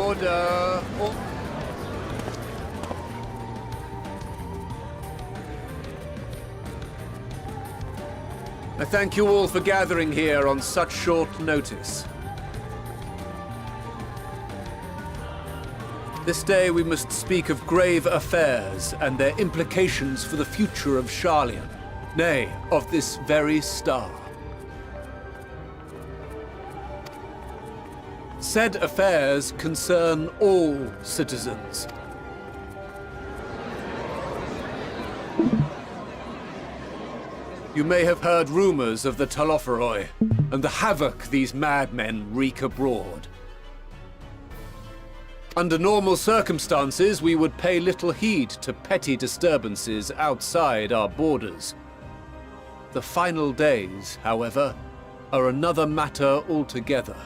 Order. I thank you all for gathering here on such short notice. This day we must speak of grave affairs and their implications for the future of Sharlayan, nay, of this very star. Said affairs concern all citizens. You may have heard rumors of the Telophoroi and the havoc these madmen wreak abroad. Under normal circumstances, we would pay little heed to petty disturbances outside our borders. The final days, however, are another matter altogether.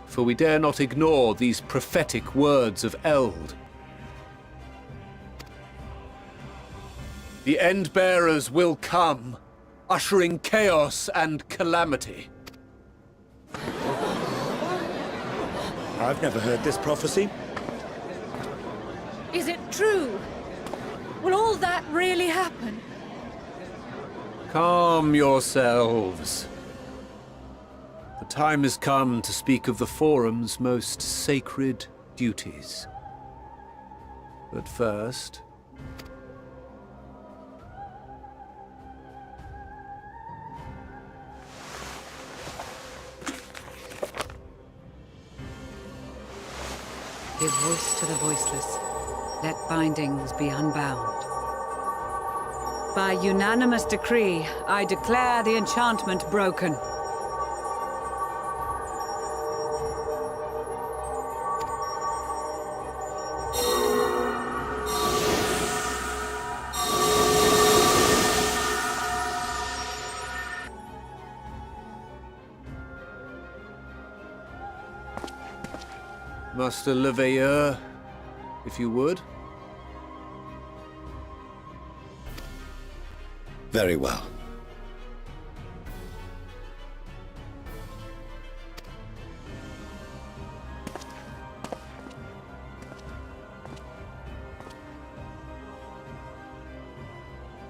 For we dare not ignore these prophetic words of Eld. The End-Bearers will come, ushering chaos and calamity. I've never heard this prophecy. Is it true? Will all that really happen? Calm yourselves. The time has come to speak of the Forum's most sacred duties. But first... Give voice to the voiceless. Let bindings be unbound. By unanimous decree, I declare the enchantment broken. Master Leveilleur, if you would. Very well.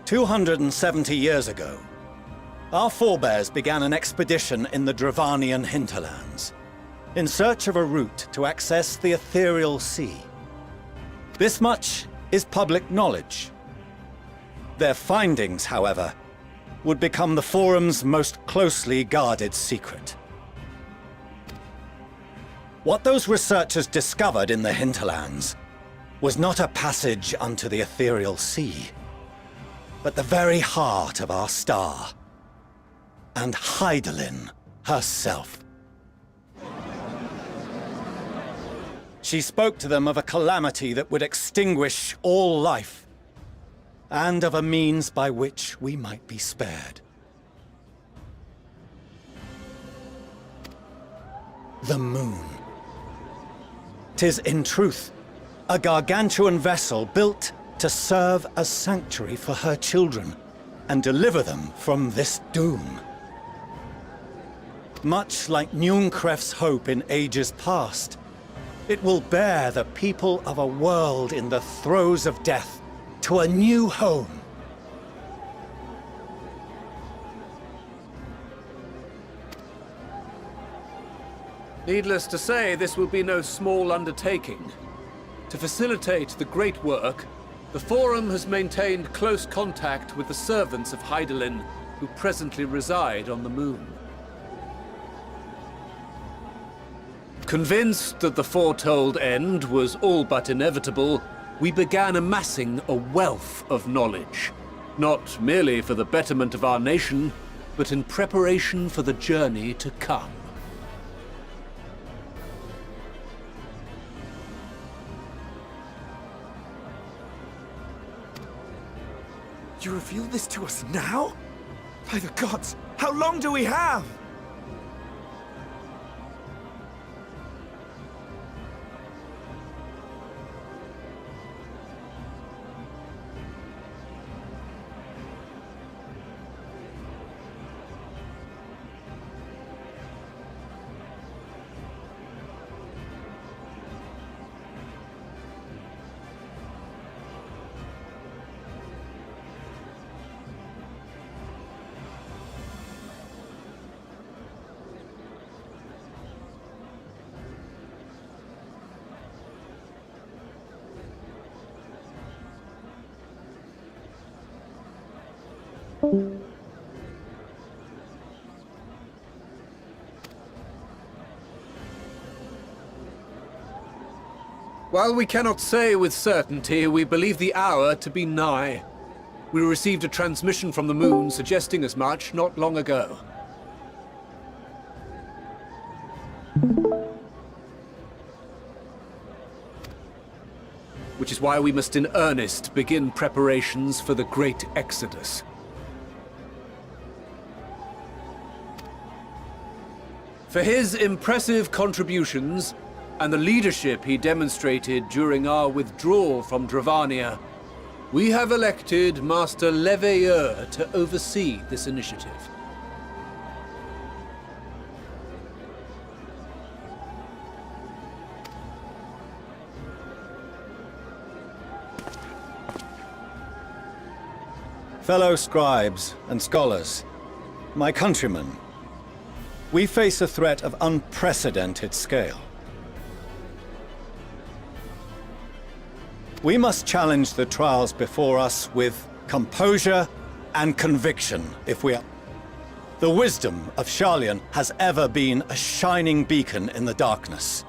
"270 years ago, Our forebears began an expedition in the Dravanian hinterlands, in search of a route to access the ethereal sea. This much is public knowledge. Their findings, however, would become the Forum's most closely guarded secret. What those researchers discovered in the hinterlands was not a passage unto the ethereal sea, but the very heart of our star, and Hydaelyn herself. She spoke to them of a calamity that would extinguish all life, and of a means by which we might be spared. The moon. 'Tis in truth a gargantuan vessel built to serve as sanctuary for her children and deliver them from this doom. Much like Nunkref's hope in ages past, it will bear the people of a world in the throes of death to a new home. Needless to say, this will be no small undertaking. To facilitate the great work, the Forum has maintained close contact with the servants of Hydaelyn, who presently reside on the moon. Convinced that the foretold end was all but inevitable, we began amassing a wealth of knowledge, not merely for the betterment of our nation, but in preparation for the journey to come. You reveal this to us now? By the gods, how long do we have? While we cannot say with certainty, we believe the hour to be nigh. We received a transmission from the moon suggesting as much not long ago. Which is why we must in earnest begin preparations for the great exodus. For his impressive contributions, and the leadership he demonstrated during our withdrawal from Dravania, we have elected Master Leveilleur to oversee this initiative. Fellow scribes and scholars, my countrymen, we face a threat of unprecedented scale. We must challenge the trials before us with composure and conviction if we are. The wisdom of Sharlayan has ever been a shining beacon in the darkness.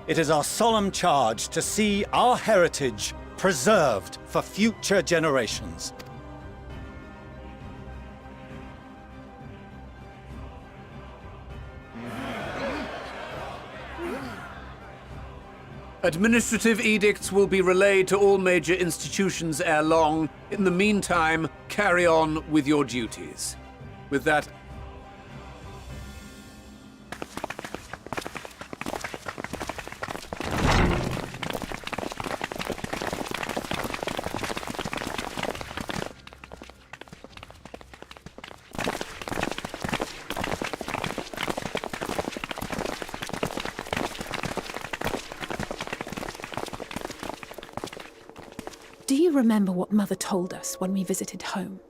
It is our solemn charge to see our heritage preserved for future generations. Administrative edicts will be relayed to all major institutions ere long. In the meantime, carry on with your duties. With that... Do you remember what Mother told us when we visited home?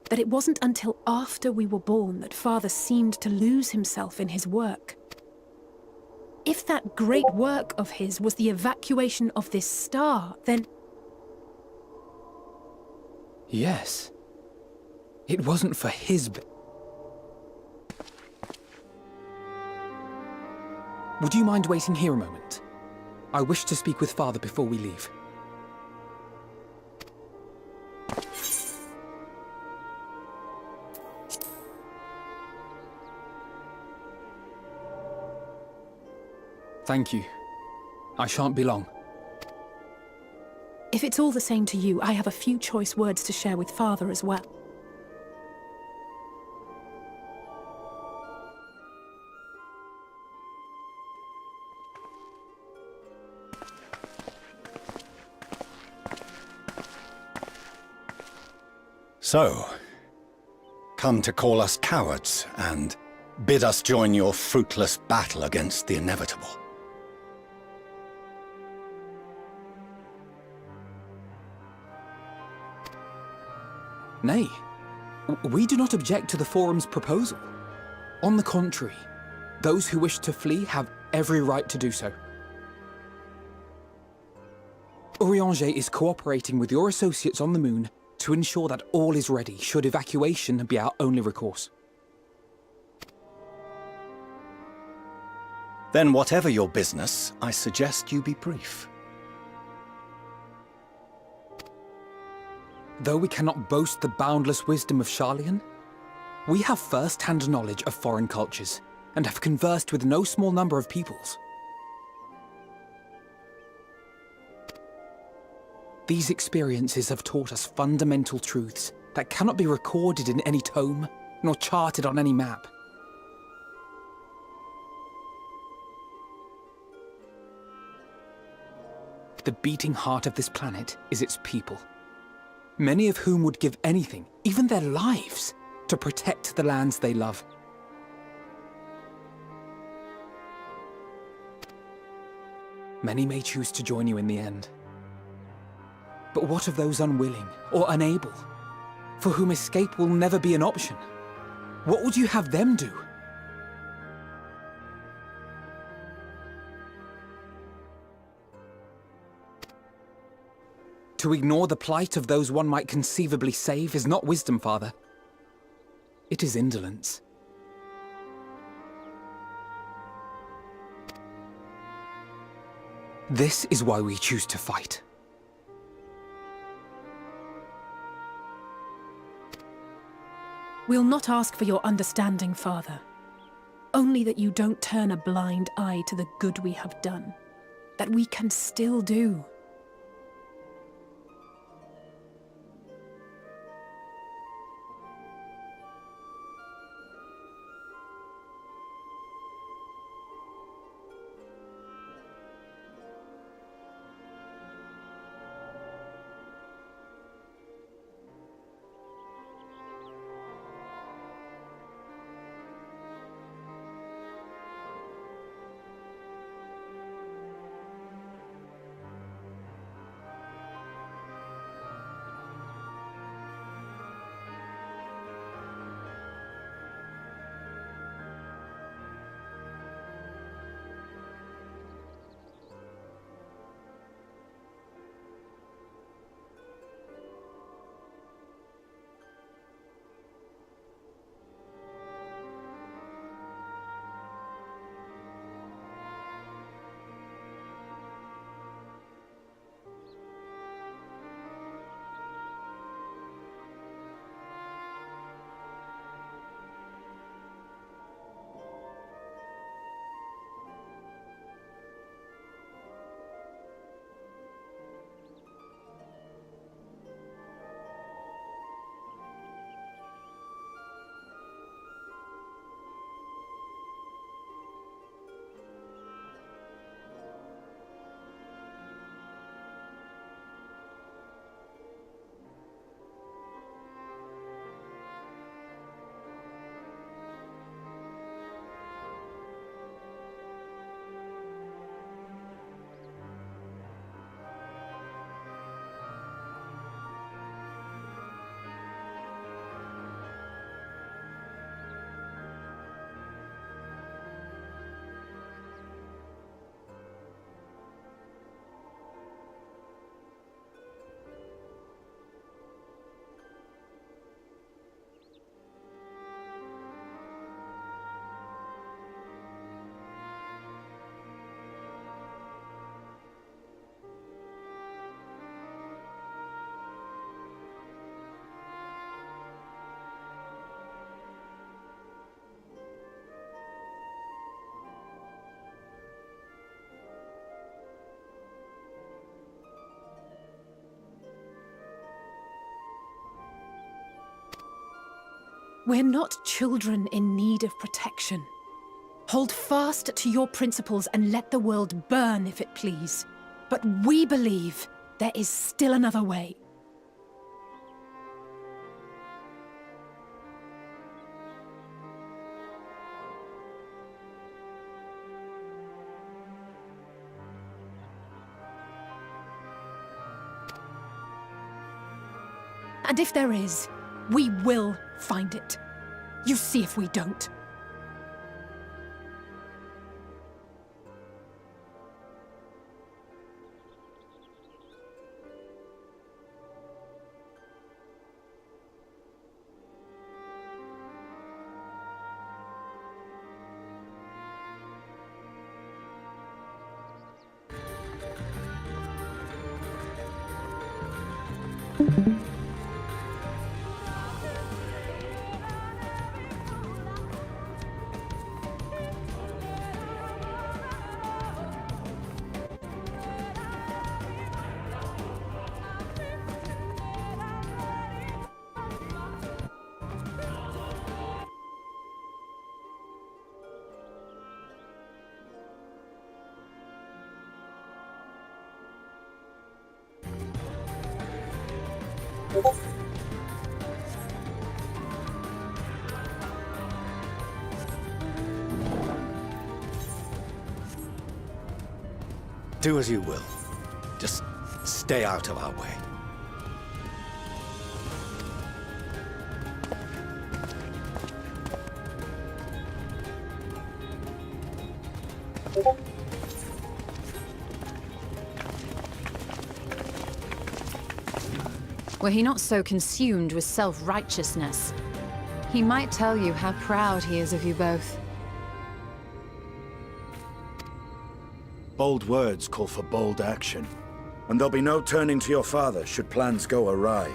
that it wasn't until after we were born that Father seemed to lose himself in his work. If that great work of his was the evacuation of this star, then... Yes. It wasn't for his... Would you mind waiting here a moment? I wish to speak with Father before we leave. Thank you. I shan't be long. If it's all the same to you, I have a few choice words to share with Father as well. So, come to call us cowards and bid us join your fruitless battle against the inevitable. Nay, we do not object to the Forum's proposal. On the contrary, those who wish to flee have every right to do so. Urianger is cooperating with your associates on the Moon to ensure that all is ready should evacuation be our only recourse. Then whatever your business, I suggest you be brief. Though we cannot boast the boundless wisdom of Charlian, we have first-hand knowledge of foreign cultures and have conversed with no small number of peoples. These experiences have taught us fundamental truths that cannot be recorded in any tome, nor charted on any map. The beating heart of this planet is its people, many of whom would give anything, even their lives, to protect the lands they love. Many may choose to join you in the end. But what of those unwilling or unable, for whom escape will never be an option? What would you have them do? To ignore the plight of those one might conceivably save is not wisdom, Father. It is indolence. This is why we choose to fight. We'll not ask for your understanding, Father. Only that you don't turn a blind eye to the good we have done. That we can still do. We're not children in need of protection. Hold fast to your principles and let the world burn if it please. But we believe there is still another way. And if there is, we will find it. You see if we don't. Do as you will. Just stay out of our way. Were he not so consumed with self-righteousness, he might tell you how proud he is of you both. Bold words call for bold action. And there'll be no turning to your father should plans go awry.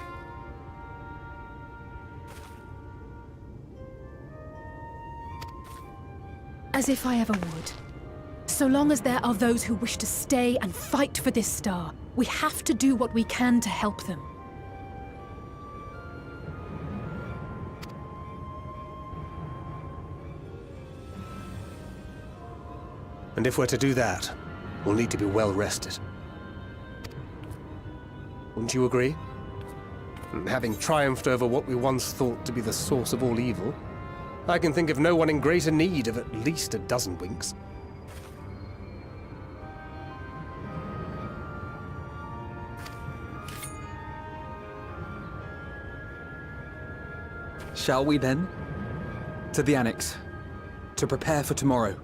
As if I ever would. So long as there are those who wish to stay and fight for this star, we have to do what we can to help them. And if we're to do that, we'll need to be well rested. Wouldn't you agree? And having triumphed over what we once thought to be the source of all evil, I can think of no one in greater need of at least a dozen winks. Shall we then? To the Annex, to prepare for tomorrow.